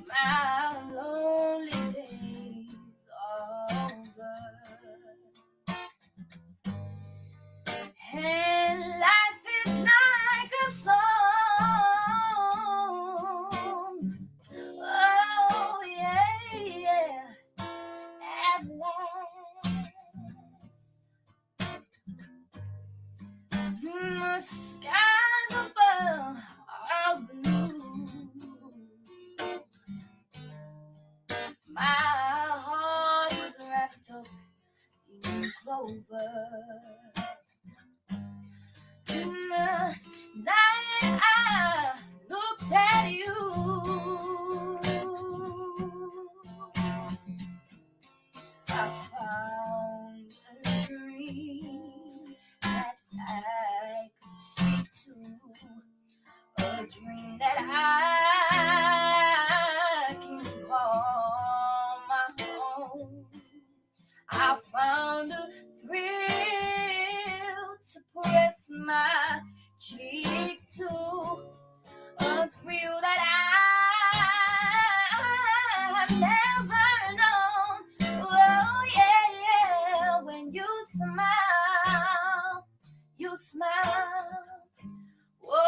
my lonely days over, and life is like a song. Oh yeah, yeah. At last, the skies above are blue. My heart is wrapped up in clover. In the night I looked at you. I found a dream that I could speak to, a dream that I can call my own. I found a thrill to press my cheek to, a thrill that I've never known. Oh yeah, yeah, when you smile. Whoa,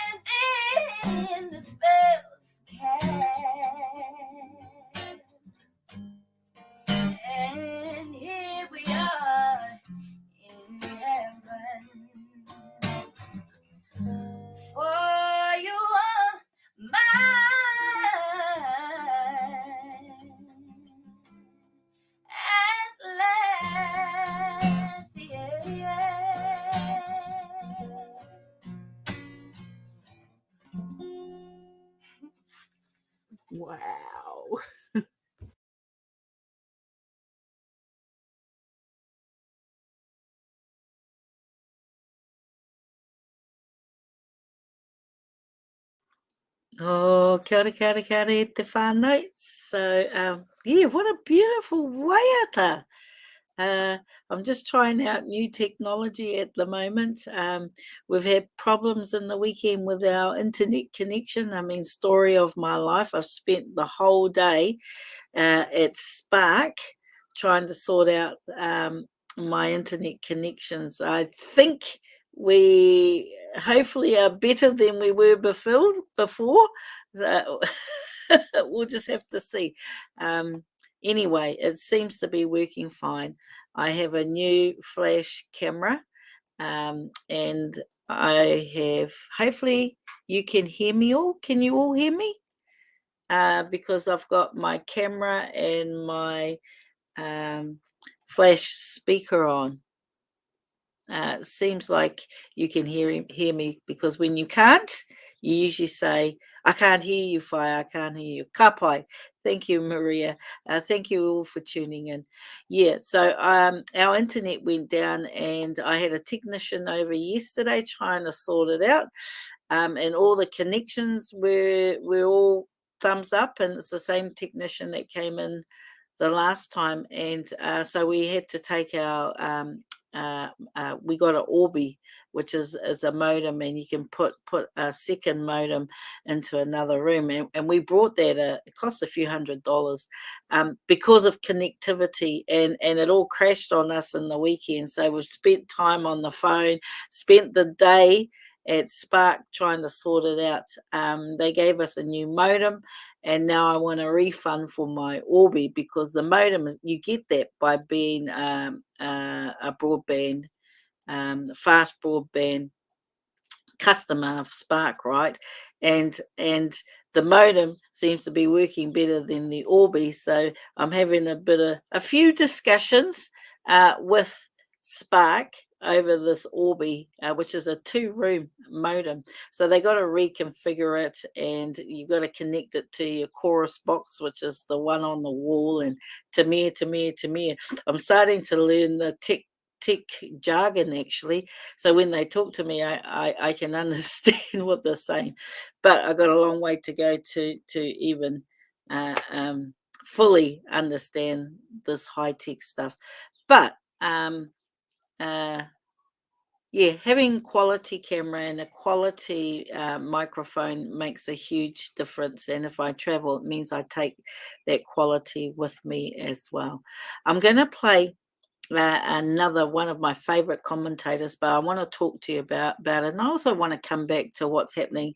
and then the spells cast. And here we are in heaven. For you are mine at last, yeah, yeah. Wow. Oh, kia ora, kia ora, kia ora e te whānau. So, yeah, what a beautiful waiata. I'm just trying out new technology at the moment. We've had problems in the weekend with our internet connection. I mean, story of my life. I've spent the whole day at Spark trying to sort out my internet connections. I think we hopefully are better than we were before. So we'll just have to see. Anyway, it seems to be working fine. I have a new flash camera, and I have, hopefully you can hear me all. Can you all hear me? Because I've got my camera and my flash speaker on. It seems like you can hear me, because when you can't, you usually say, I can't hear you, Whai, I can't hear you. Ka pai. Thank you, Maria. Thank you all for tuning in. Yeah, so our internet went down, and I had a technician over yesterday trying to sort it out, and all the connections were all thumbs up, and it's the same technician that came in the last time, and so we had to take our we got an Orbi, which is a modem, and you can put a second modem into another room, and we brought that. It cost a few $100s because of connectivity, and it all crashed on us in the weekend. So we've spent time on the phone, spent the day at Spark trying to sort it out. They gave us a new modem, and now I want a refund for my Orbi, because the modem, you get that by being a broadband, fast broadband customer of Spark, right? And the modem seems to be working better than the Orbi, so I'm having a few discussions with Spark over this Orbi, which is a 2-room modem. So they got to reconfigure it, and you've got to connect it to your chorus box, which is the one on the wall, and Tamir. I'm starting to learn the tech jargon, actually, so when they talk to me, I can understand what they're saying, but I've got a long way to go to even fully understand this high-tech stuff. But Yeah, having quality camera and a quality microphone makes a huge difference. And if I travel, it means I take that quality with me as well. I'm going to play another one of my favorite commentators, but I want to talk to you about it. And I also want to come back to what's happening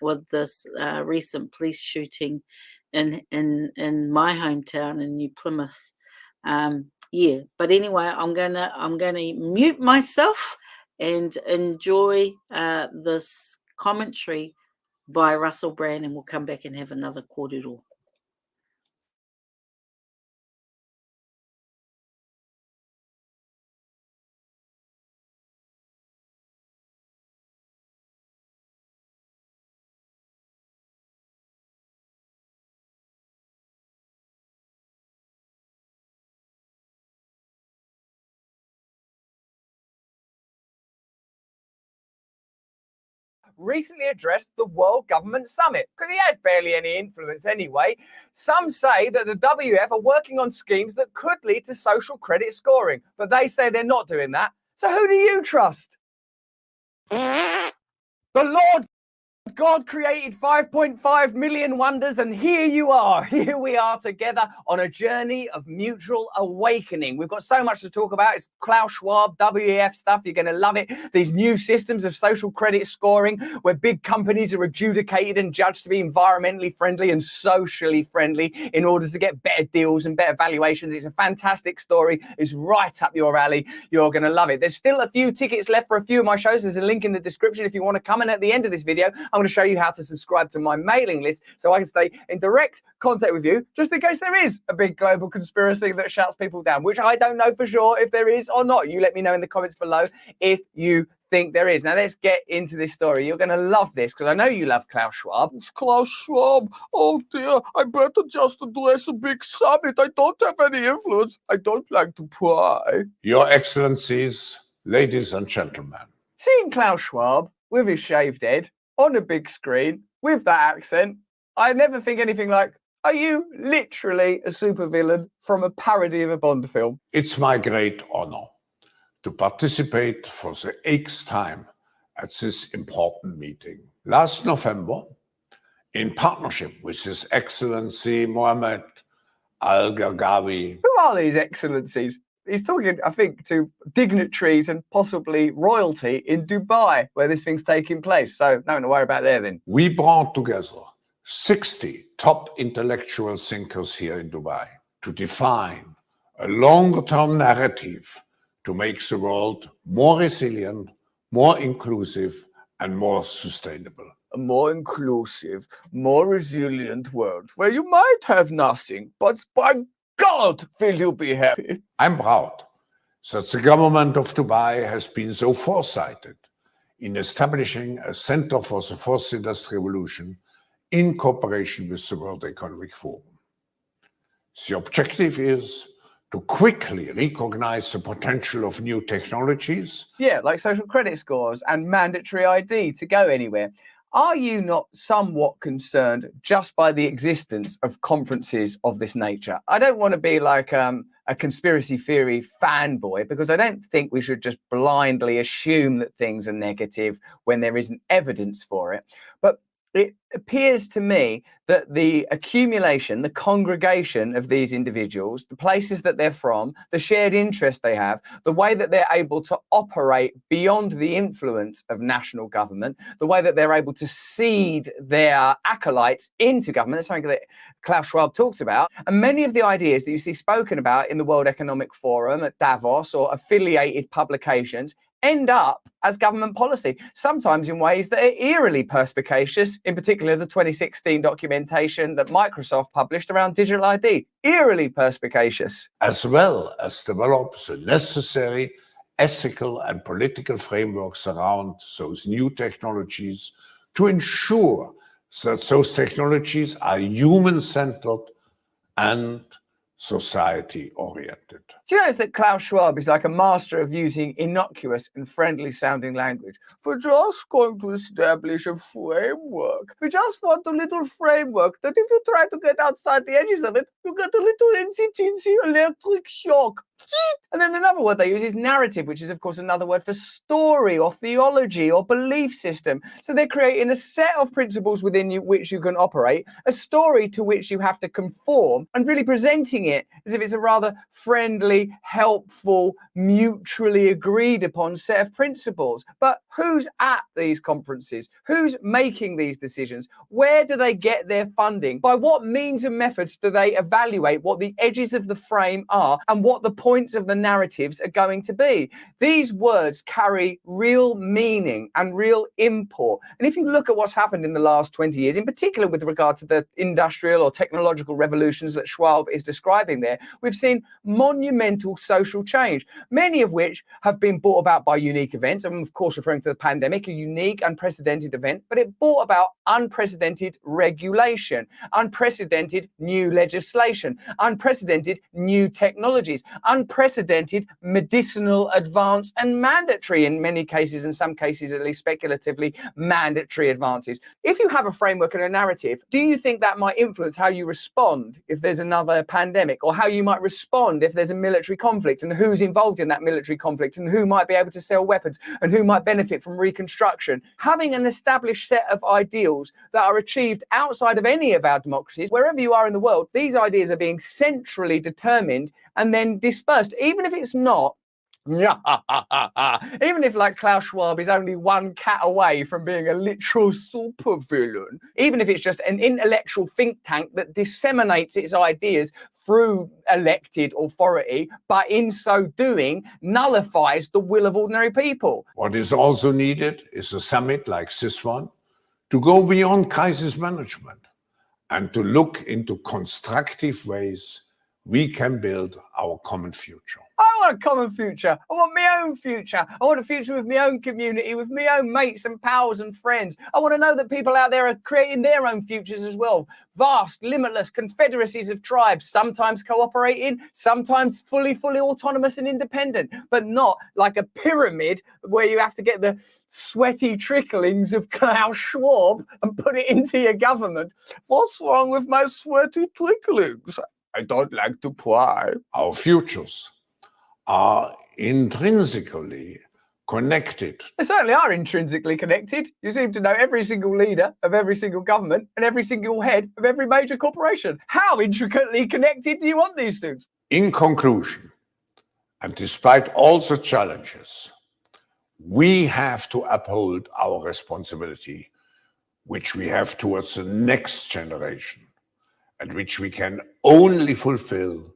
with this recent police shooting in my hometown in New Plymouth. Yeah, but anyway, I'm gonna mute myself and enjoy this commentary by Russell Brand, and we'll come back and have another kōrero. Recently addressed the World Government Summit, because he has barely any influence anyway. Some say that the WF are working on schemes that could lead to social credit scoring, but they say they're not doing that. So who do you trust? The Lord God created 5.5 million wonders, and here you are. Here we are together on a journey of mutual awakening. We've got so much to talk about. It's Klaus Schwab, WEF stuff. You're going to love it. These new systems of social credit scoring where big companies are adjudicated and judged to be environmentally friendly and socially friendly in order to get better deals and better valuations. It's a fantastic story. It's right up your alley. You're going to love it. There's still a few tickets left for a few of my shows. There's a link in the description if you want to come. And at the end of this video, I'm going to show you how to subscribe to my mailing list so I can stay in direct contact with you, just in case there is a big global conspiracy that shuts people down, which I don't know for sure if there is or not. You let me know in the comments below if you think there is. Now let's get into this story. You're going to love this because I know you love Klaus Schwab. It's Klaus Schwab. Oh dear, I better just address a big summit. I don't have any influence. I don't like to pry. Your Excellencies, ladies and gentlemen. Seeing Klaus Schwab with his shaved head on a big screen with that accent, I never think anything like, are you literally a supervillain from a parody of a Bond film? It's my great honor to participate for the 8th time at this important meeting. Last November, in partnership with His Excellency Mohammed Al-Gargawi. Who are these excellencies? He's talking, I think, to dignitaries and possibly royalty in Dubai, where this thing's taking place. So nothing to worry about there then. We brought together 60 top intellectual thinkers here in Dubai to define a longer-term narrative to make the world more resilient, more inclusive, and more sustainable. A more inclusive, more resilient world where you might have nothing, but by God, will you be happy? I'm proud that the government of Dubai has been so foresighted in establishing a Center for the Fourth Industrial Revolution in cooperation with the World Economic Forum. The objective is to quickly recognize the potential of new technologies. Yeah, like social credit scores and mandatory ID to go anywhere. Are you not somewhat concerned just by the existence of conferences of this nature? I don't want to be like a conspiracy theory fanboy, because I don't think we should just blindly assume that things are negative when there isn't evidence for it. But it appears to me that the accumulation, the congregation of these individuals, the places that they're from, the shared interest they have, the way that they're able to operate beyond the influence of national government, the way that they're able to seed their acolytes into government, that's something that Klaus Schwab talks about. And many of the ideas that you see spoken about in the World Economic Forum, at Davos, or affiliated publications end up as government policy, sometimes in ways that are eerily perspicacious, in particular the 2016 documentation that Microsoft published around digital ID, eerily perspicacious. As well as develop the necessary ethical and political frameworks around those new technologies to ensure that those technologies are human-centered and society-oriented. Do you notice that Klaus Schwab is like a master of using innocuous and friendly sounding language? We're just going to establish a framework. We just want a little framework that if you try to get outside the edges of it, you get a little teensy electric shock. And then another word they use is narrative, which is, of course, another word for story or theology or belief system. So they're creating a set of principles within you which you can operate, a story to which you have to conform, and really presenting it as if it's a rather friendly, helpful, mutually agreed upon set of principles. But who's at these conferences? Who's making these decisions? Where do they get their funding? By what means and methods do they evaluate what the edges of the frame are and what the points of the narratives are going to be? These words carry real meaning and real import. And if you look at what's happened in the last 20 years, in particular with regard to the industrial or technological revolutions that Schwab is describing there, we've seen monumental social change, many of which have been brought about by unique events. I'm, of course, referring to the pandemic, a unique, unprecedented event, but it brought about unprecedented regulation, unprecedented new legislation, unprecedented new technologies, unprecedented medicinal advance, and mandatory, in many cases, in some cases at least speculatively, mandatory advances. If you have a framework and a narrative, do you think that might influence how you respond if there's another pandemic, or how you might respond if there's a military conflict, and who's involved in that military conflict, and who might be able to sell weapons, and who might benefit from reconstruction? Having an established set of ideals that are achieved outside of any of our democracies, wherever you are in the world, these ideas are being centrally determined and then dispersed, even if it's not. Even if, like Klaus Schwab, is only one cat away from being a literal supervillain, even if it's just an intellectual think tank that disseminates its ideas through elected authority, but in so doing nullifies the will of ordinary people. What is also needed is a summit like this one to go beyond crisis management and to look into constructive ways we can build our common future. I want a common future. I want my own future. I want a future with my own community, with my own mates and pals and friends. I want to know that people out there are creating their own futures as well. Vast, limitless confederacies of tribes, sometimes cooperating, sometimes fully autonomous and independent, but not like a pyramid where you have to get the sweaty tricklings of Klaus Schwab and put it into your government. What's wrong with my sweaty tricklings? I don't like to pry. Our futures are intrinsically connected. They certainly are intrinsically connected. You seem to know every single leader of every single government and every single head of every major corporation. How intricately connected do you want these things? In conclusion, and despite all the challenges, we have to uphold our responsibility, which we have towards the next generation, and which we can only fulfill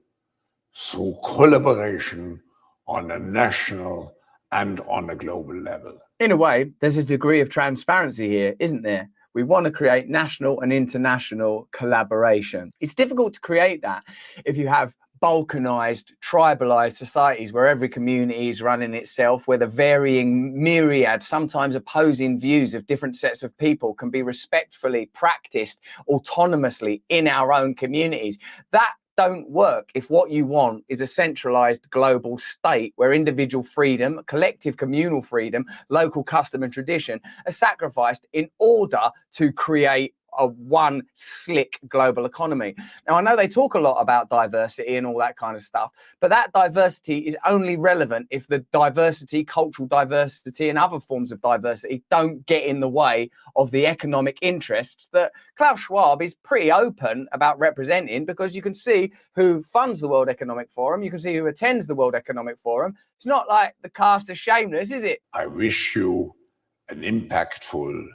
through collaboration on a national and on a global level. In a way, there's a degree of transparency here, isn't there? We want to create national and international collaboration. It's difficult to create that if you have balkanized, tribalized societies where every community is running itself, where the varying myriad, sometimes opposing views of different sets of people can be respectfully practiced autonomously in our own communities. That don't work if what you want is a centralized global state where individual freedom, collective communal freedom, local custom and tradition are sacrificed in order to create a one slick global economy. Now, I know they talk a lot about diversity and all that kind of stuff, but that diversity is only relevant if the diversity, cultural diversity and other forms of diversity don't get in the way of the economic interests that Klaus Schwab is pretty open about representing, because you can see who funds the World Economic Forum, you can see who attends the World Economic Forum. It's not like the cast is shameless, is it? I wish you an impactful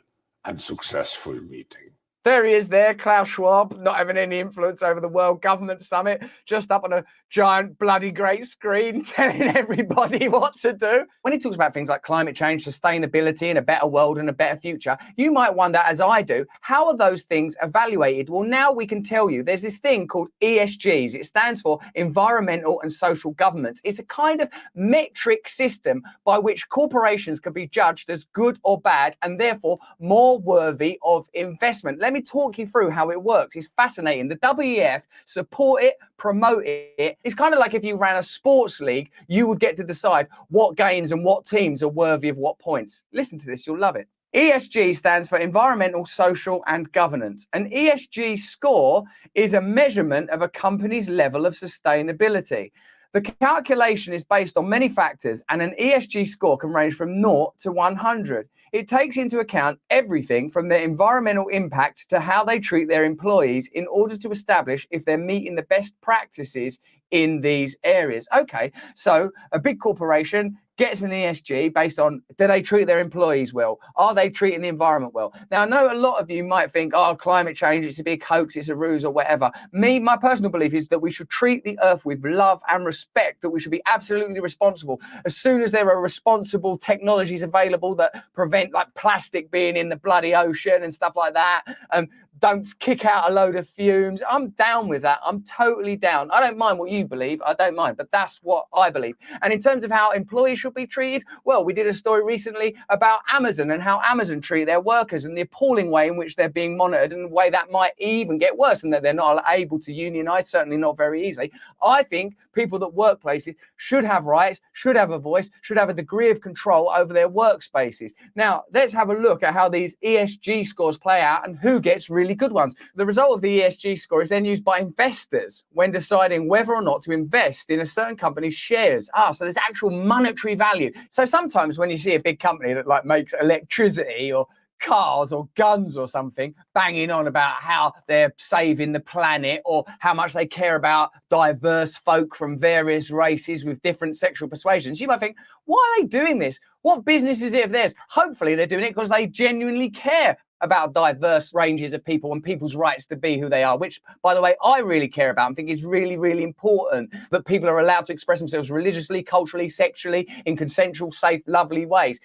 and successful meeting. There he is there, Klaus Schwab, not having any influence over the World Government Summit, just up on a giant bloody great screen telling everybody what to do. When he talks about things like climate change, sustainability and a better world and a better future, you might wonder, as I do, how are those things evaluated? Well, now we can tell you there's this thing called ESGs. It stands for environmental and social governance. It's a kind of metric system by which corporations can be judged as good or bad and therefore more worthy of investment. Let me talk you through how it works. It's fascinating. The WEF support it, promote it. It's kind of like if you ran a sports league, you would get to decide what games and what teams are worthy of what points. Listen to this, you'll love it. ESG stands for environmental, social and governance. An ESG score is a measurement of a company's level of sustainability. The calculation is based on many factors, and an ESG score can range from 0 to 100. It takes into account everything from their environmental impact to how they treat their employees in order to establish if they're meeting the best practices in these areas. Okay, so a big corporation gets an ESG based on, do they treat their employees well? Are they treating the environment well? Now, I know a lot of you might think, oh, climate change, it's a big hoax, it's a ruse or whatever. My personal belief is that we should treat the earth with love and respect, that we should be absolutely responsible. As soon as there are responsible technologies available that prevent like plastic being in the bloody ocean and stuff like that, don't kick out a load of fumes. I'm down with that. I'm totally down. I don't mind what you believe. I don't mind, but that's what I believe. And in terms of how employees should be treated, well, we did a story recently about Amazon and how Amazon treat their workers and the appalling way in which they're being monitored, and the way that might even get worse and that they're not able to unionize, certainly not very easily. I think people that work places should have rights, should have a voice, should have a degree of control over their workspaces. Now, let's have a look at how these ESG scores play out and who gets really good ones. The result of the ESG score is then used by investors when deciding whether or not to invest in a certain company's shares. So there's actual monetary value. So sometimes when you see a big company that like makes electricity or cars or guns or something, banging on about how they're saving the planet or how much they care about diverse folk from various races with different sexual persuasions, you might think, why are they doing this? What business is it of theirs? Hopefully they're doing it because they genuinely care about diverse ranges of people and people's rights to be who they are, which, by the way, I really care about and think is really, really important, that people are allowed to express themselves religiously, culturally, sexually, in consensual, safe, lovely ways.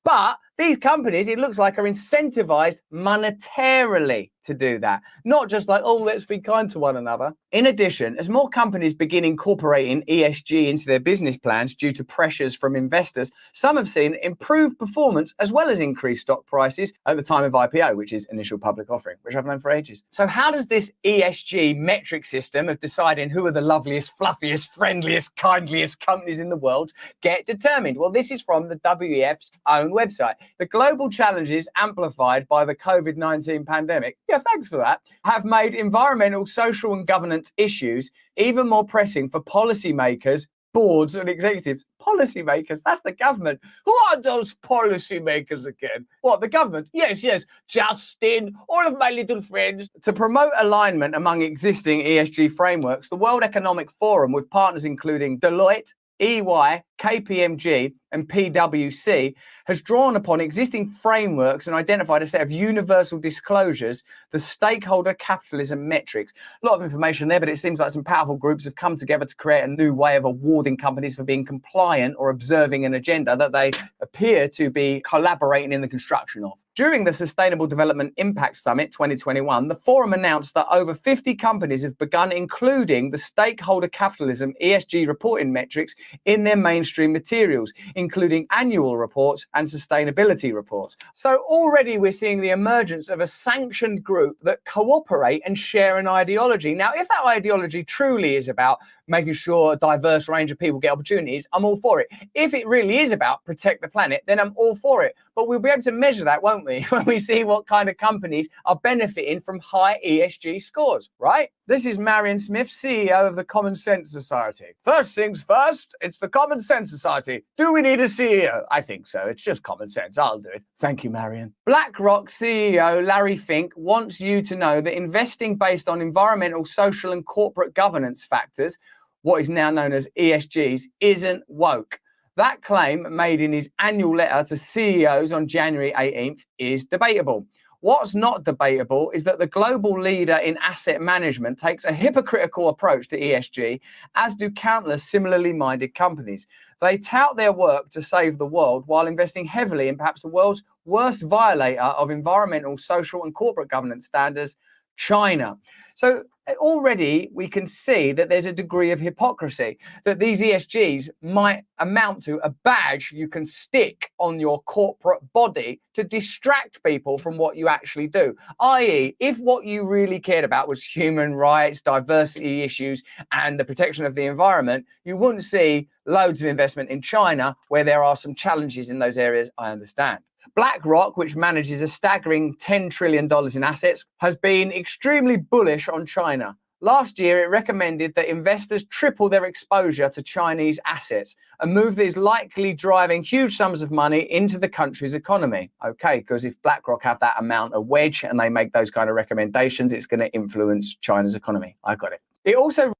But these companies, it looks like, are incentivized monetarily to do that. Not just like, oh, let's be kind to one another. In addition, as more companies begin incorporating ESG into their business plans due to pressures from investors, some have seen improved performance as well as increased stock prices at the time of IPO, which is initial public offering, which I've known for ages. So how does this ESG metric system of deciding who are the loveliest, fluffiest, friendliest, kindliest companies in the world get determined? Well, this is from the WEF's own website. The global challenges amplified by the COVID-19 pandemic, yeah, thanks for that, have made environmental, social and governance issues even more pressing for policymakers, boards and executives. Policymakers, that's the government. Who are those policymakers again? What, the government? Yes, Justin, all of my little friends. To promote alignment among existing ESG frameworks, the World Economic Forum, with partners including Deloitte, EY, KPMG and PwC, has drawn upon existing frameworks and identified a set of universal disclosures, the stakeholder capitalism metrics. A lot of information there, but it seems like some powerful groups have come together to create a new way of awarding companies for being compliant or observing an agenda that they appear to be collaborating in the construction of. During the Sustainable Development Impact Summit 2021, the forum announced that over 50 companies have begun including the stakeholder capitalism ESG reporting metrics in their mainstream materials, including annual reports and sustainability reports. So already we're seeing the emergence of a sanctioned group that cooperate and share an ideology. Now, if that ideology truly is about making sure a diverse range of people get opportunities, I'm all for it. If it really is about protect the planet, then I'm all for it. But we'll be able to measure that, won't we, when we see what kind of companies are benefiting from high ESG scores, right? This is Marion Smith, CEO of the Common Sense Society. First things first, it's the Common Sense Society. Do we need a CEO? I think so. It's just common sense. I'll do it. Thank you, Marion. BlackRock CEO Larry Fink wants you to know that investing based on environmental, social, and corporate governance factors, what is now known as ESGs, isn't woke. That claim, made in his annual letter to CEOs on January 18th, is debatable. What's not debatable is that the global leader in asset management takes a hypocritical approach to ESG, as do countless similarly minded companies. They tout their work to save the world while investing heavily in perhaps the world's worst violator of environmental, social, and corporate governance standards, China. So already we can see that there's a degree of hypocrisy, that these ESGs might amount to a badge you can stick on your corporate body to distract people from what you actually do. i.e., if what you really cared about was human rights, diversity issues, and the protection of the environment, you wouldn't see loads of investment in China, where there are some challenges in those areas, I understand. BlackRock, which manages a staggering $10 trillion in assets, has been extremely bullish on China. Last year, it recommended that investors triple their exposure to Chinese assets, a move that is likely driving huge sums of money into the country's economy. Okay, because if BlackRock have that amount of wedge and they make those kind of recommendations, it's going to influence China's economy. I got it. It also...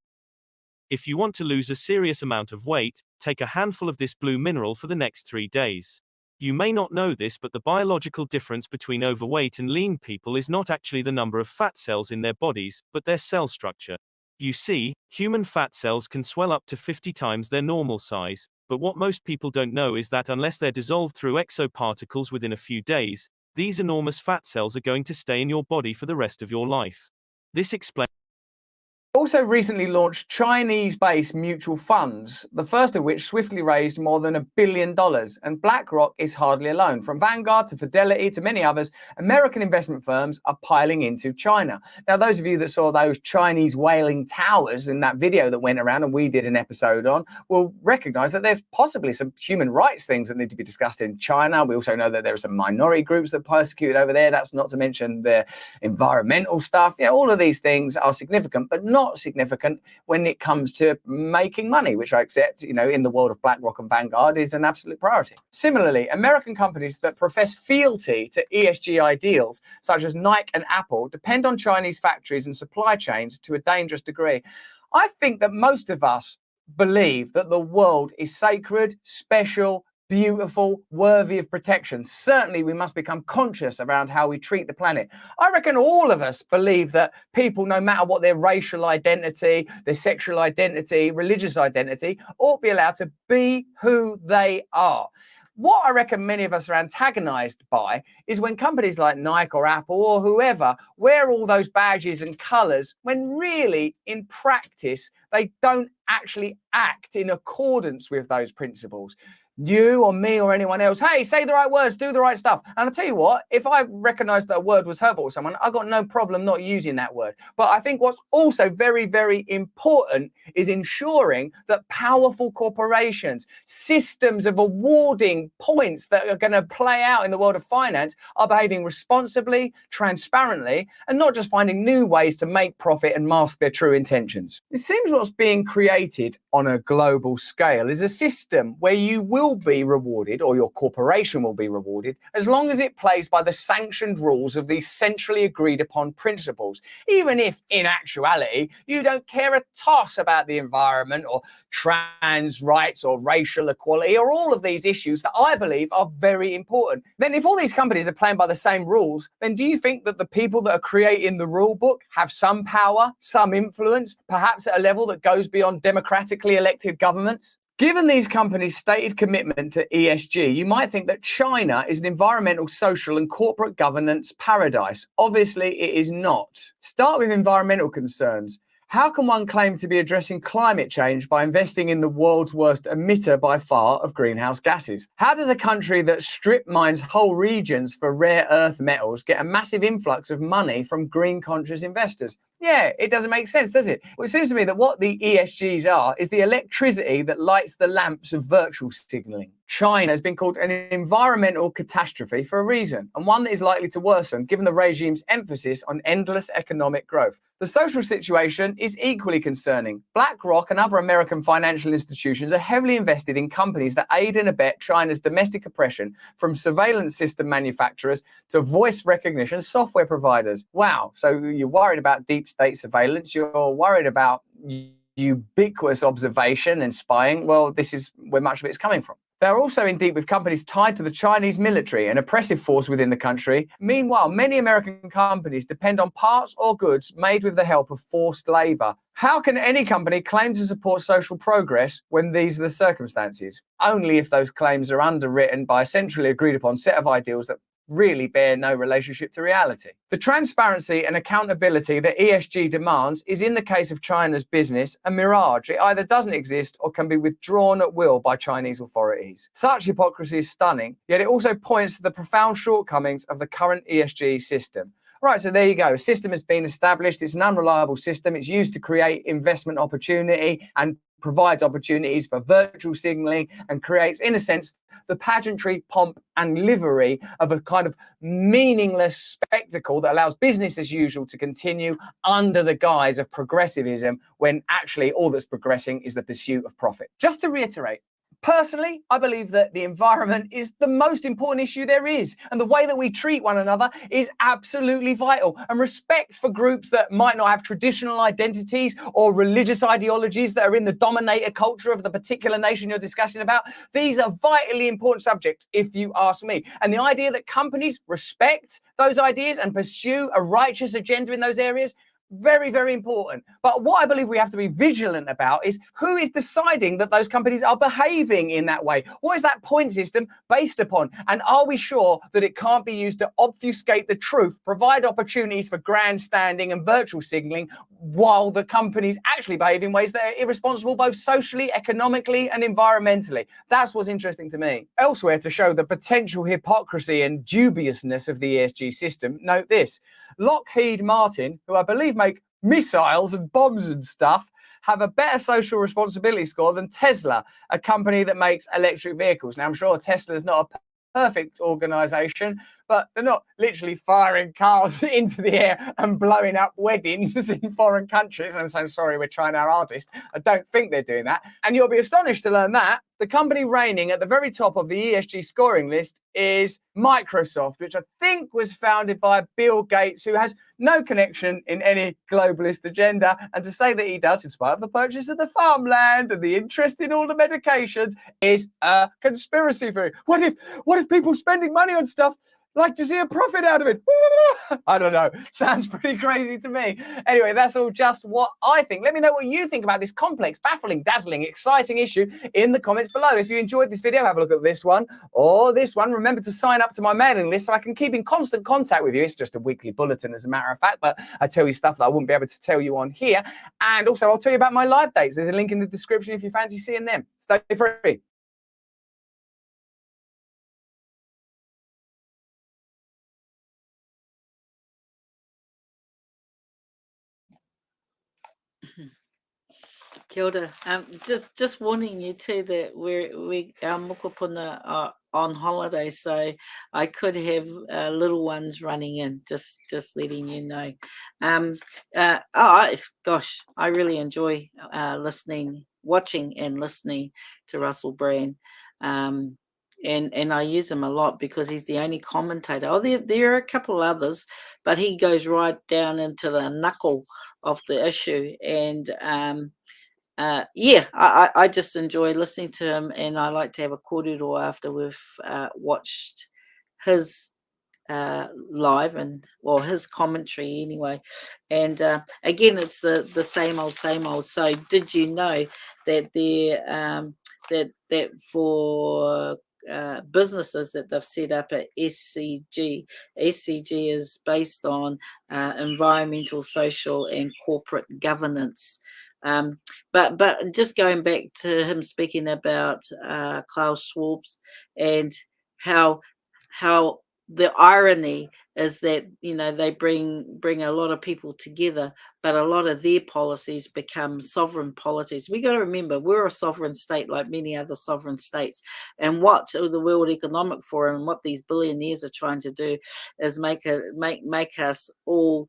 If you want to lose a serious amount of weight, take a handful of this blue mineral for the next 3 days. You may not know this, but the biological difference between overweight and lean people is not actually the number of fat cells in their bodies, but their cell structure. You see, human fat cells can swell up to 50 times their normal size, but what most people don't know is that unless they're dissolved through exoparticles within a few days, these enormous fat cells are going to stay in your body for the rest of your life. This explains also recently launched Chinese-based mutual funds, the first of which swiftly raised more than $1 billion. And BlackRock is hardly alone. From Vanguard to Fidelity to many others, American investment firms are piling into China. Now, those of you that saw those Chinese whaling towers in that video that went around and we did an episode on will recognize that there's possibly some human rights things that need to be discussed in China. We also know that there are some minority groups that are persecuted over there. That's not to mention the environmental stuff. You know, all of these things are significant, but not significant when it comes to making money, which I accept, you know, in the world of BlackRock and Vanguard is an absolute priority. Similarly, American companies that profess fealty to ESG ideals, such as Nike and Apple, depend on Chinese factories and supply chains to a dangerous degree. I think that most of us believe that the world is sacred, special, beautiful, worthy of protection. Certainly, we must become conscious around how we treat the planet. I reckon all of us believe that people, no matter what their racial identity, their sexual identity, religious identity, ought to be allowed to be who they are. What I reckon many of us are antagonized by is when companies like Nike or Apple or whoever wear all those badges and colors when really, in practice, they don't actually act in accordance with those principles. You or me or anyone else, hey, say the right words, do the right stuff. And I'll tell you what, if I recognized that a word was hurtful to someone, I've got no problem not using that word. But I think what's also very, very important is ensuring that powerful corporations, systems of awarding points that are going to play out in the world of finance are behaving responsibly, transparently, and not just finding new ways to make profit and mask their true intentions. It seems what's being created on a global scale is a system where you will be rewarded, or your corporation will be rewarded, as long as it plays by the sanctioned rules of these centrally agreed upon principles, even if in actuality you don't care a toss about the environment or trans rights or racial equality or all of these issues that I believe are very important. Then if all these companies are playing by the same rules, then do you think that the people that are creating the rule book have some power, some influence, perhaps at a level that goes beyond democratically elected governments? Given these companies' stated commitment to ESG, you might think that China is an environmental, social and corporate governance paradise. Obviously, it is not. Start with environmental concerns. How can one claim to be addressing climate change by investing in the world's worst emitter by far of greenhouse gases? How does a country that strip mines whole regions for rare earth metals get a massive influx of money from green conscious investors? Yeah, it doesn't make sense, does it? Well, it seems to me that what the ESGs are is the electricity that lights the lamps of virtual signaling. China has been called an environmental catastrophe for a reason, and one that is likely to worsen given the regime's emphasis on endless economic growth. The social situation is equally concerning. BlackRock and other American financial institutions are heavily invested in companies that aid and abet China's domestic oppression, from surveillance system manufacturers to voice recognition software providers. Wow, so you're worried about deep state surveillance, you're worried about ubiquitous observation and spying. Well, this is where much of it is coming from. They're also in deep with companies tied to the Chinese military, an oppressive force within the country. Meanwhile, many American companies depend on parts or goods made with the help of forced labor. How can any company claim to support social progress when these are the circumstances? Only if those claims are underwritten by a centrally agreed upon set of ideals that really bear no relationship to reality. The transparency and accountability that ESG demands is, in the case of China's business, a mirage. It either doesn't exist or can be withdrawn at will by Chinese authorities. Such hypocrisy is stunning, yet it also points to the profound shortcomings of the current ESG system. Right, so there you go. A system has been established. It's an unreliable system. It's used to create investment opportunity and provides opportunities for virtual signaling and creates, in a sense, the pageantry, pomp and livery of a kind of meaningless spectacle that allows business as usual to continue under the guise of progressivism, when actually all that's progressing is the pursuit of profit. Just to reiterate, personally, I believe that the environment is the most important issue there is, and the way that we treat one another is absolutely vital. And respect for groups that might not have traditional identities or religious ideologies that are in the dominator culture of the particular nation you're discussing about, these are vitally important subjects, if you ask me. And the idea that companies respect those ideas and pursue a righteous agenda in those areas, very, very important. But what I believe we have to be vigilant about is who is deciding that those companies are behaving in that way. What is that point system based upon? And are we sure that it can't be used to obfuscate the truth, provide opportunities for grandstanding and virtual signaling, while the companies actually behave in ways that are irresponsible, both socially, economically, and environmentally? That's what's interesting to me. Elsewhere, to show the potential hypocrisy and dubiousness of the ESG system, note this: Lockheed Martin, who I believe make missiles and bombs and stuff, have a better social responsibility score than Tesla, a company that makes electric vehicles. Now, I'm sure Tesla's not a perfect organization, but they're not literally firing cars into the air and blowing up weddings in foreign countries and saying, sorry, we're trying our hardest. I don't think they're doing that. And you'll be astonished to learn that the company reigning at the very top of the ESG scoring list is Microsoft, which I think was founded by Bill Gates, who has no connection in any globalist agenda. And to say that he does, in spite of the purchase of the farmland and the interest in all the medications, is a conspiracy theory. What if people spending money on stuff like to see a profit out of it? I don't know. Sounds pretty crazy to me. Anyway, that's all just what I think. Let me know what you think about this complex, baffling, dazzling, exciting issue in the comments below. If you enjoyed this video, have a look at this one or this one. Remember to sign up to my mailing list so I can keep in constant contact with you. It's just a weekly bulletin, as a matter of fact, but I tell you stuff that I wouldn't be able to tell you on here. And also, I'll tell you about my live dates. There's a link in the description if you fancy seeing them. Stay free. Kia ora. Just warning you too that our mokopuna are on holiday, so I could have little ones running in. Just letting you know. Gosh, I really enjoy watching and listening to Russell Brand. And I use him a lot because he's the only commentator. Oh, there are a couple others, but he goes right down into the knuckle of the issue. And I just enjoy listening to him, and I like to have a kōrero after we've watched his live his commentary anyway. And again, it's the same old. So did you know that that for businesses that they've set up at SCG is based on environmental, social and corporate governance. But just going back to him speaking about Klaus Schwab and how the irony is that, you know, they bring a lot of people together, but a lot of their policies become sovereign policies. We got to remember we're a sovereign state like many other sovereign states, and what the World Economic Forum and what these billionaires are trying to do is make us all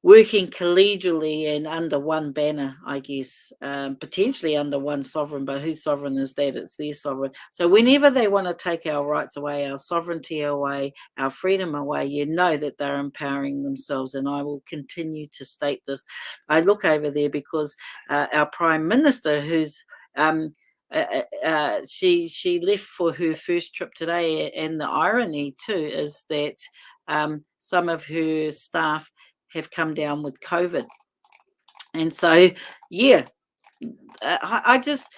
working collegially and under one banner, I guess, potentially under one sovereign, but whose sovereign is that? It's their sovereign. So whenever they want to take our rights away, our sovereignty away, our freedom away, you know that they're empowering themselves. And I will continue to state this. I look over there because our Prime Minister, who's she left for her first trip today, and the irony too is that some of her staff have come down with COVID. And so, I just,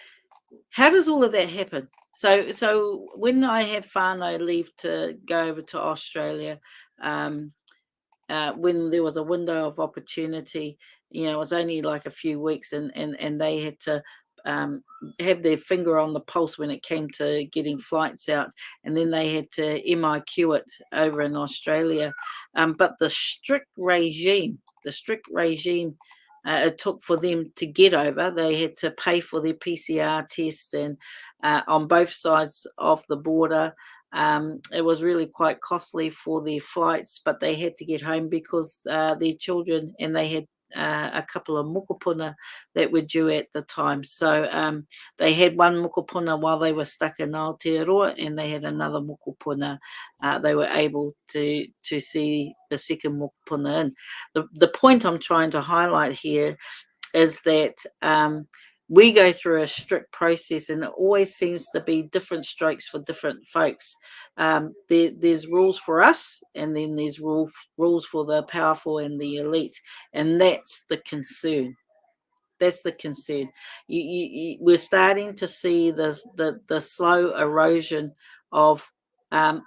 how does all of that happen? So when I have whānau leave to go over to Australia, when there was a window of opportunity, you know, it was only like a few weeks, and they had to have their finger on the pulse when it came to getting flights out, and then they had to MIQ it over in Australia. But the strict regime it took for them to get over. They had to pay for their PCR tests, and on both sides of the border. It was really quite costly for their flights, but they had to get home because their children, and they had a couple of mokopuna that were due at the time. So they had one mokopuna while they were stuck in Aotearoa, and they had another mokopuna. They were able to see the second mokopuna in. The point I'm trying to highlight here is that we go through a strict process, and it always seems to be different strokes for different folks. There's rules for us, and then there's rules for the powerful and the elite, and that's the concern. That's the concern. We're starting to see the slow erosion of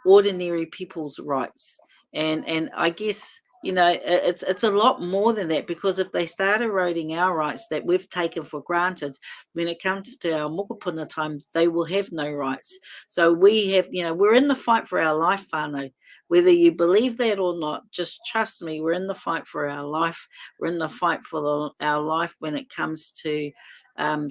ordinary people's rights, and I guess it's a lot more than that, because if they start eroding our rights that we've taken for granted, when it comes to our mokopuna time, they will have no rights. So we have, we're in the fight for our life, whānau. Whether you believe that or not, just trust me, we're in the fight for our life. We're in the fight for our life when it comes to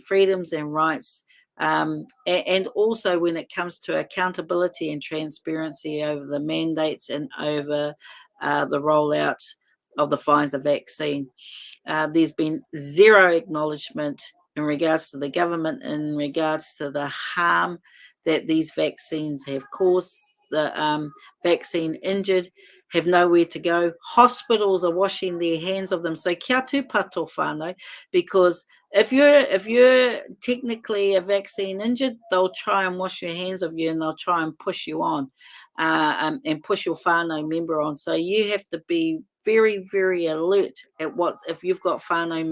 freedoms and rights. And also when it comes to accountability and transparency over the mandates and over the rollout of the Pfizer vaccine. There's been zero acknowledgement in regards to the government, in regards to the harm that these vaccines have caused. The vaccine injured have nowhere to go. Hospitals are washing their hands of them. So kia tūpato whānau, because if you're technically a vaccine injured, they'll try and wash your hands of you, and they'll try and push you on and push your whānau member on. So you have to be very, very alert at if you've got whānau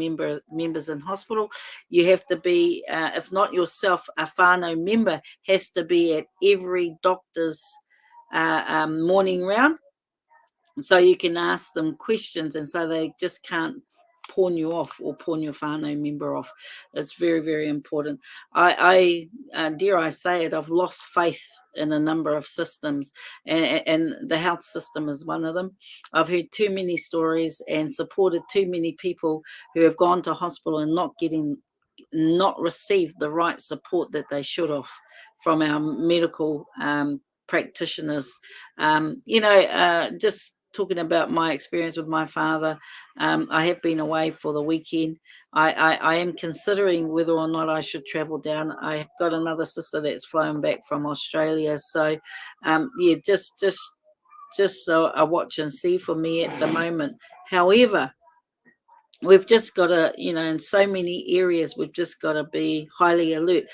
members in hospital. You have to be, if not yourself, a whānau member has to be at every doctor's morning round, so you can ask them questions, and so they just can't pawn you off or pawn your whānau member off. It's very, very important. I dare I say it, I've lost faith in a number of systems, and the health system is one of them. I've heard too many stories and supported too many people who have gone to hospital and not received the right support that they should have from our medical practitioners. Just talking about my experience with my father, I have been away for the weekend. I am considering whether or not I should travel down. I've got another sister that's flown back from Australia, so just a watch and see for me at the moment. However, we've just got to, in so many areas, we've just got to be highly alert.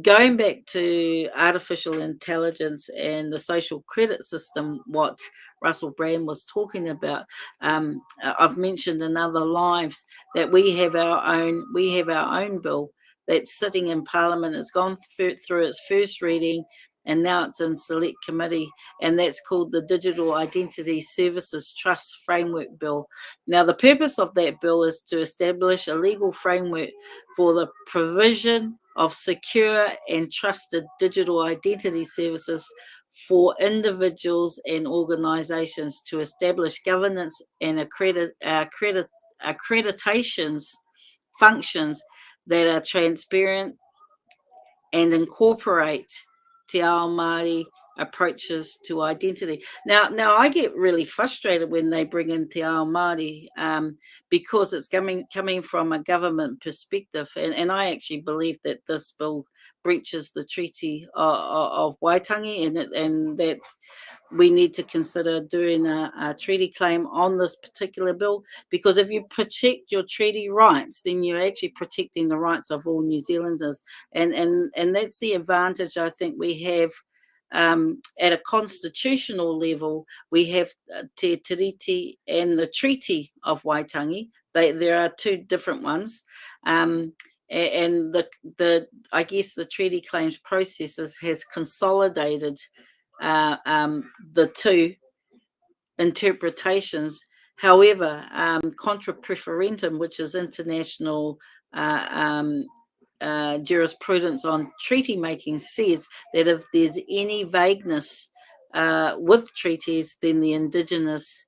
Going back to artificial intelligence and the social credit system, what Russell Brand was talking about, I've mentioned in other lives that we have our own bill that's sitting in Parliament. It's gone through its first reading, and now it's in select committee, and that's called the Digital Identity Services Trust Framework Bill. Now, the purpose of that bill is to establish a legal framework for the provision of secure and trusted digital identity services for individuals and organizations, to establish governance and accreditations functions that are transparent and incorporate te ao Māori approaches to identity. Now I get really frustrated when they bring in te ao Māori, because it's coming from a government perspective, and I actually believe that this bill breaches the Treaty of Waitangi, and that we need to consider doing a treaty claim on this particular bill, because if you protect your treaty rights, then you're actually protecting the rights of all New Zealanders, and that's the advantage I think we have. At a constitutional level, we have Te Tiriti and the Treaty of Waitangi. There are two different ones, and I guess the treaty claims processes has consolidated the two interpretations. However, contra preferentum, which is international jurisprudence on treaty making, says that if there's any vagueness with treaties, then the indigenous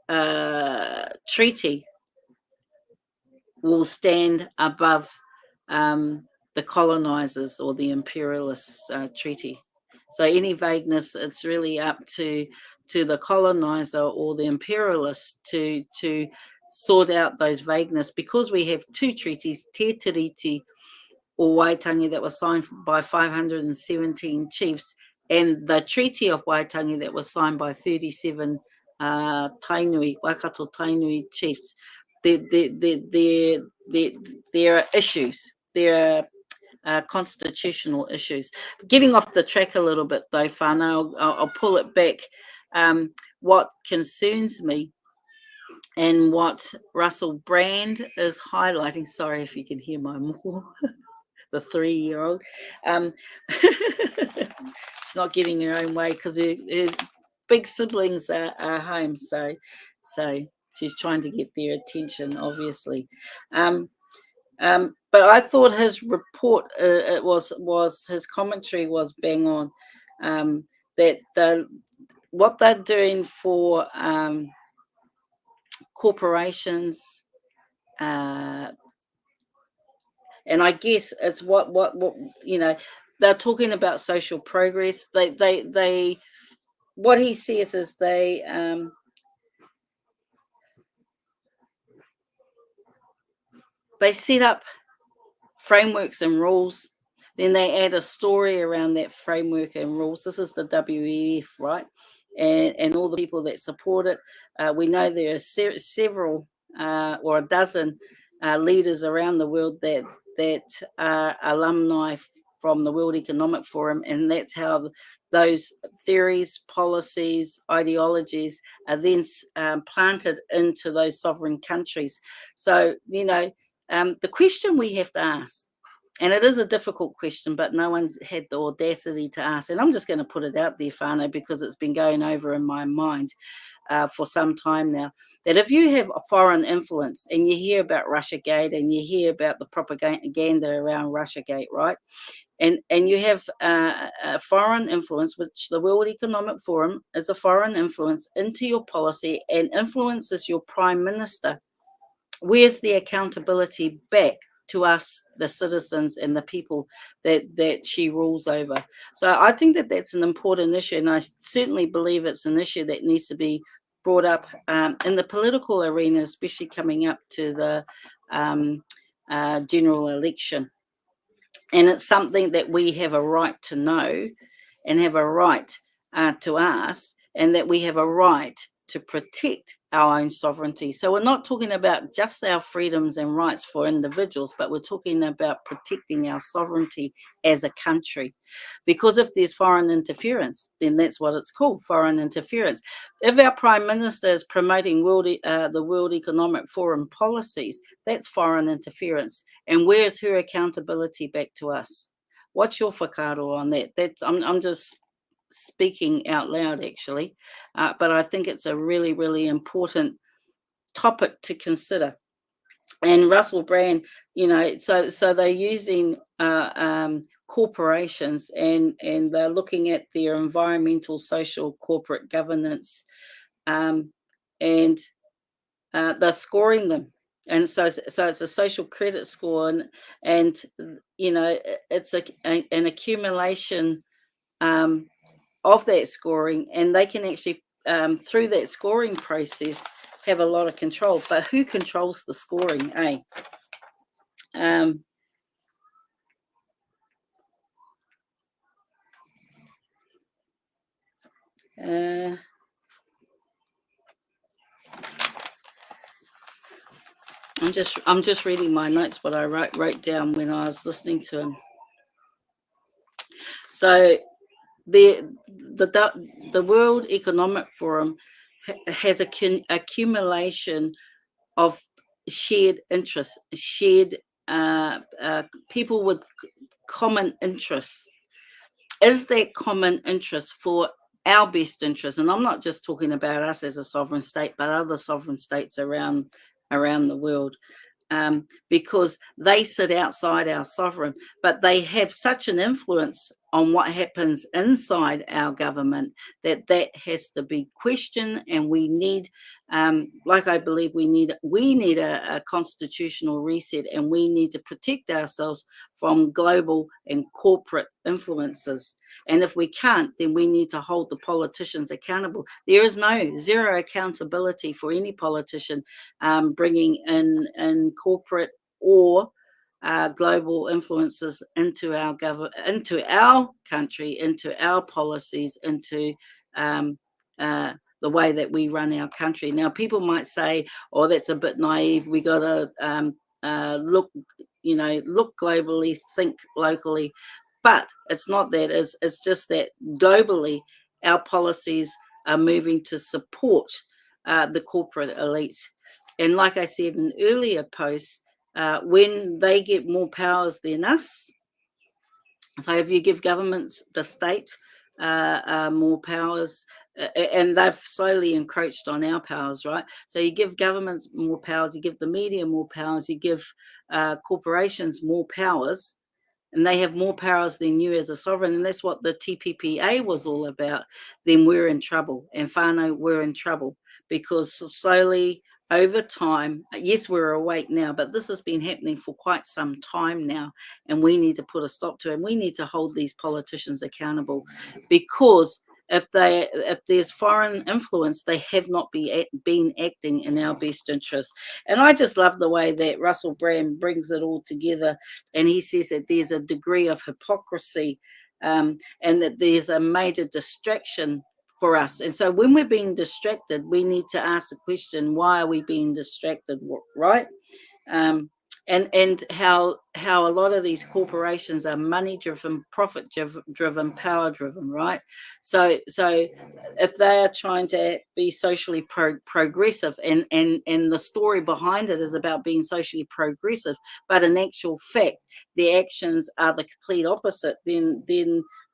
treaty will stand above the colonizers or the imperialists' treaty. So any vagueness, it's really up to the colonizer or the imperialists to sort out those vagueness, because we have two treaties, Te Tiriti or Waitangi, that was signed by 517 chiefs, and the Treaty of Waitangi that was signed by 37 Tainui, Waikato Tainui chiefs. There are issues. There are constitutional issues. Getting off the track a little bit though, whānau, I'll pull it back. What concerns me and what Russell Brand is highlighting, sorry if you can hear my more, the 3-year-old, she's not getting her own way because her big siblings are home, so she's trying to get their attention, obviously. But I thought his report, it was his commentary was bang on. That what they're doing for corporations, and I guess it's what they're talking about social progress. They what he says is they set up frameworks and rules, then they add a story around that framework and rules. This is the WEF, right? And all the people that support it. We know there are several or a dozen leaders around the world that are alumni from the World Economic Forum, and that's how those theories, policies, ideologies are then planted into those sovereign countries. So, the question we have to ask, and it is a difficult question, but no one's had the audacity to ask, and I'm just going to put it out there, whānau, because it's been going over in my mind for some time now, that if you have a foreign influence and you hear about Russiagate and you hear about the propaganda around Russiagate, right? And you have a foreign influence, which the World Economic Forum is a foreign influence into your policy and influences your prime minister. Where's the accountability back to us, the citizens and the people that she rules over? So I think that that's an important issue, and I certainly believe it's an issue that needs to be brought up in the political arena, especially coming up to the general election. And it's something that we have a right to know and have a right to ask, and that we have a right to protect our own sovereignty. So we're not talking about just our freedoms and rights for individuals, but we're talking about protecting our sovereignty as a country. Because if there's foreign interference, then that's what it's called, foreign interference. If our Prime Minister is promoting the World Economic Forum policies, that's foreign interference. And where's her accountability back to us? What's your whakaaro on that? I'm just speaking out loud, actually, but I think it's a really, really important topic to consider. And Russell Brand, so they're using corporations and they're looking at their environmental, social, corporate governance, and they're scoring them. And so it's a social credit score, and it's an accumulation of that scoring, and they can actually through that scoring process have a lot of control. But who controls the scoring, eh? I'm just reading my notes, what I wrote down when I was listening to him. So the World Economic Forum has a accumulation of shared interests, shared people with common interests. Is that common interest for our best interest? And I'm not just talking about us as a sovereign state, but other sovereign states around the world, because they sit outside our sovereign, but they have such an influence on what happens inside our government, that has to be questioned, and we need, like I believe we need a constitutional reset, and we need to protect ourselves from global and corporate influences. And if we can't, then we need to hold the politicians accountable. There is zero accountability for any politician bringing in corporate or global influences into our into our country, into our policies, into the way that we run our country. Now, people might say, "Oh, that's a bit naive. We got to look globally, think locally." But it's not that. It's just that globally, our policies are moving to support the corporate elite. And like I said in earlier posts, when they get more powers than us, so if you give governments, the state, more powers, and they've slowly encroached on our powers, right? So you give governments more powers, you give the media more powers, you give corporations more powers, and they have more powers than you as a sovereign, and that's what the TPPA was all about. Then we're in trouble, and whānau, we're in trouble, because slowly over time, yes, we're awake now, but this has been happening for quite some time now, and we need to put a stop to it. And we need to hold these politicians accountable, because if there's foreign influence, they have not been acting in our best interest. And I just love the way that Russell Brand brings it all together, and he says that there's a degree of hypocrisy, and that there's a major distraction for us. And so when we're being distracted, we need to ask the question, why are we being distracted, right? And how a lot of these corporations are money driven, profit driven, power driven, right? So if they are trying to be socially progressive, and the story behind it is about being socially progressive, but in actual fact the actions are the complete opposite, then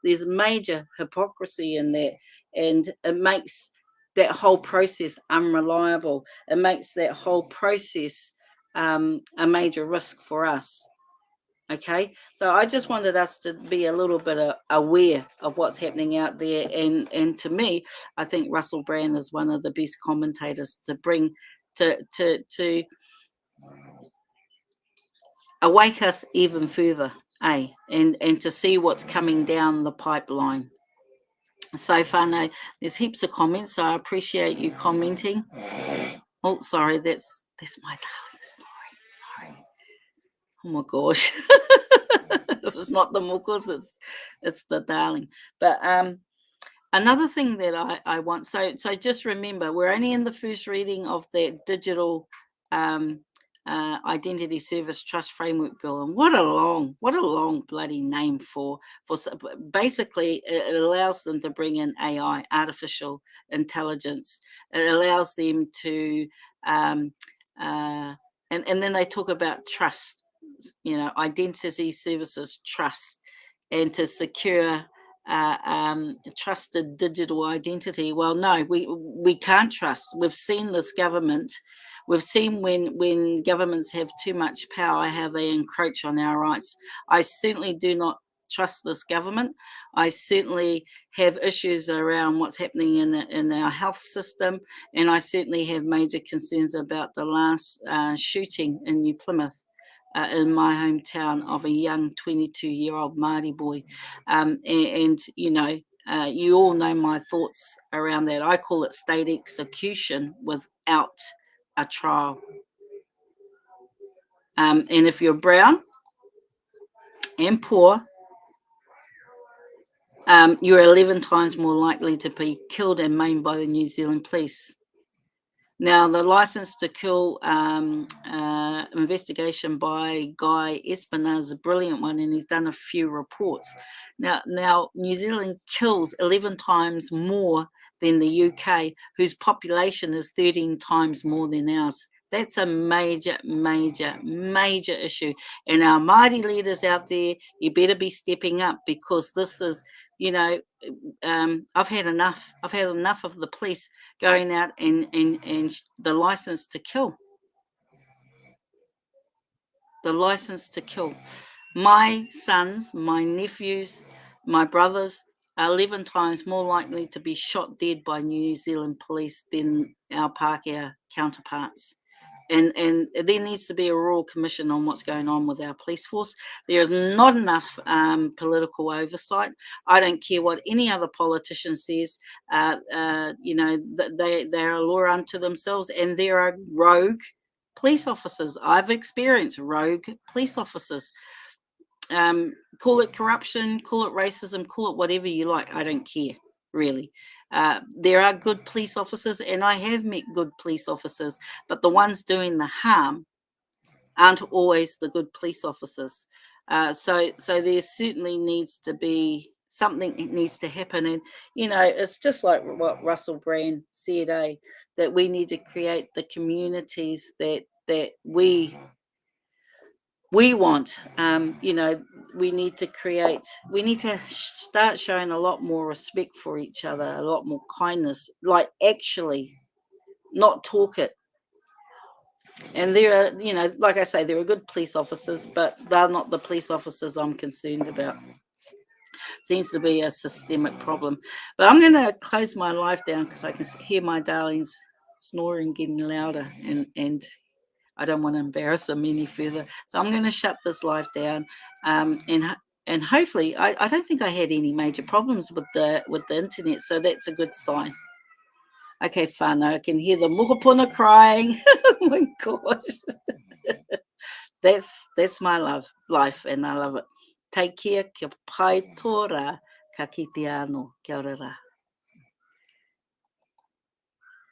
there's major hypocrisy in that, and it makes that whole process unreliable. It makes that whole process a major risk for us. Okay, so I just wanted us to be a little bit aware of what's happening out there, and to me, I think Russell Brand is one of the best commentators to bring to awake us even further, and to see what's coming down the pipeline. So whānau, there's heaps of comments, so I appreciate you commenting. Oh, sorry, that's my darling story. Sorry. Oh my gosh. It's not the muckles, it's the darling. But another thing that I want, so just remember, we're only in the first reading of that digital Identity Service Trust Framework Bill, and what a long bloody name for basically it allows them to bring in AI, artificial intelligence. It allows them to and then they talk about trust, identity services trust, and to secure trusted digital identity. Well, no, we can't trust. We've seen this government. We've seen when governments have too much power, how they encroach on our rights. I certainly do not trust this government. I certainly have issues around what's happening in our health system, and I certainly have major concerns about the last shooting in New Plymouth, in my hometown, of a young 22-year-old Māori boy. You all know my thoughts around that. I call it state execution without a trial. And if you're brown and poor, you're 11 times more likely to be killed and maimed by the New Zealand police. Now, the license to kill investigation by Guy Espiner is a brilliant one, and he's done a few reports. Now, New Zealand kills 11 times more than the UK, whose population is 13 times more than ours. That's a major, major, major issue. And our Māori leaders out there, you better be stepping up, because this is, I've had enough. I've had enough of the police going out and the license to kill. The license to kill. My sons, my nephews, my brothers are 11 times more likely to be shot dead by New Zealand police than our Pākehā counterparts. And there needs to be a royal commission on what's going on with our police force. There is not enough political oversight. I don't care what any other politician says. You know, they're a law unto themselves, and there are rogue police officers. I've experienced rogue police officers. Call it corruption, call it racism, call it whatever you like. I don't care, really. There are good police officers, and I have met good police officers, but the ones doing the harm aren't always the good police officers. So there certainly needs to be something that needs to happen. And, you know, it's just like what Russell Brand said, that we need to create the communities that we want. You know, we need to start showing a lot more respect for each other, a lot more kindness, like actually not talk it. And there are, you know, like I say, there are good police officers, but they're not the police officers I'm concerned about. Seems to be a systemic problem. But I'm going to close my live down because I can hear my darlings snoring getting louder, and I don't want to embarrass them any further. So I'm going to shut this live down. And hopefully, I don't think I had any major problems with the internet, so that's a good sign. Okay, whānau, I can hear the mokopuna crying. Oh my gosh. That's my life, and I love it. Take care, kia pai tō rā, ka kite anō, kia ora rā.